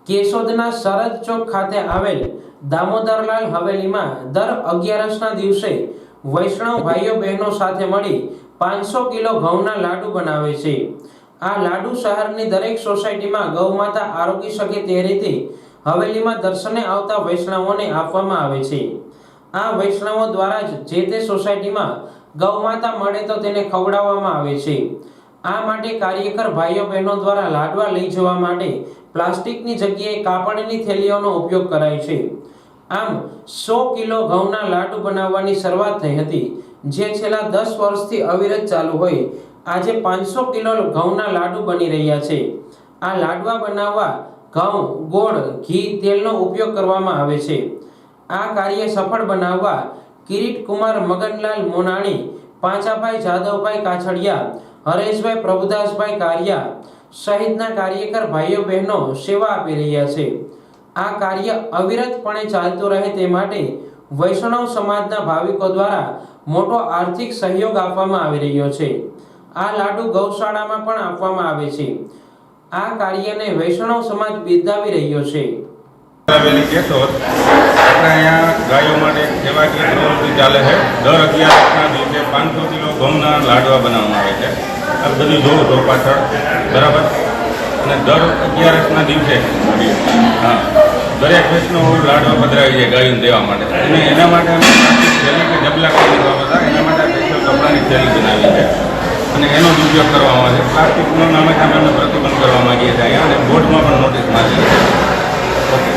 કેશોદના સરહદ ચોક ખાતે આવેલ દામોદરલાલ હવેલીમાં દર 11ના દિવસે વૈષ્ણવ ભાઈઓ બહેનો સાથે મળી 500 કિલો ઘઉંના લાડુ બનાવે છે। આ લાડુ શહેરની દરેક સોસાયટીમાં ગૌમાતા આરોગી શકે તે રીતે હવેલીમાં દર્શને આવતા વૈષ્ણવોને આપવામાં આવે છે। આ વૈષ્ણવો દ્વારા જ જે તે સોસાયટીમાં ગૌમાતા મળે તો તેને ખવડાવવામાં આવે છે। આ માટે કાર્યકર ભાઈઓ બહેનો દ્વારા લાડવા લઈ જવા માટે પ્લાસ્ટિકની જગ્યાએ કાપડની થેલીઓનો ઉપયોગ કરાય છે। આમ 100 કિલો ઘઉંના લાડુ બનાવવાની શરૂઆત થઈ હતી, જે છેલ્લા 10 વર્ષથી અવિરત ચાલુ હોય આજે 500 કિલો ઘઉંના લાડુ બની રહ્યા છે। આ લાડવા બનાવવા ઘઉં, ગોળ, ઘી, તેલનો ઉપયોગ કરવામાં આવે છે। આ કાર્ય સફળ બનાવવા કિરીટ કુમાર મગનલાલ મોનાણી, પાંચાભાઈ જાદવભાઈ કાછડિયા, હરેશભાઈ પ્રભુદાસભાઈ કારિયા સહિતના કાર્યકર ભાઈઓ બહેનો સેવા આપી રહ્યા છે। આ કાર્ય અવિરતપણે ચાલતું રહે તે માટે વૈષ્ણવ સમાજના ભાવિકો દ્વારા મોટો આર્થિક સહયોગ આપવામાં આવી રહ્યો છે। આ લાડુ ગૌશાળામાં પણ આપવામાં આવે છે। આ કાર્યને વૈષ્ણવ સમાજ બિરદાવી રહ્યો છે। કેશોદ આપણે અહીંયા ગાયો માટે સેવાકીય પ્રવૃત્તિ ચાલે છે। દર 11ના દિવસે 500 કિલો ઘઉંના લાડવા બનાવવામાં આવે છે। આ બધું જોવું તો પાછળ બરાબર। અને દર 11ના દિવસે દરેક વૈષ્ણવ લાડવા પધરાવી છે ગાયોને દેવા માટે, અને એના માટે અમે પ્લાસ્ટિક થેલી કે ડબલા કરી દેવા હતા, એના માટે સ્પેશિયલ કપડાની થેલી બનાવી છે અને એનો જ ઉપયોગ કરવામાં આવે છે। પ્લાસ્ટિકનો નામે સામે અમે પ્રતિબંધ કરવા માંગીએ છીએ અહીંયા, અને બોર્ડમાં પણ નોટિસ મારી છે। ઓકે।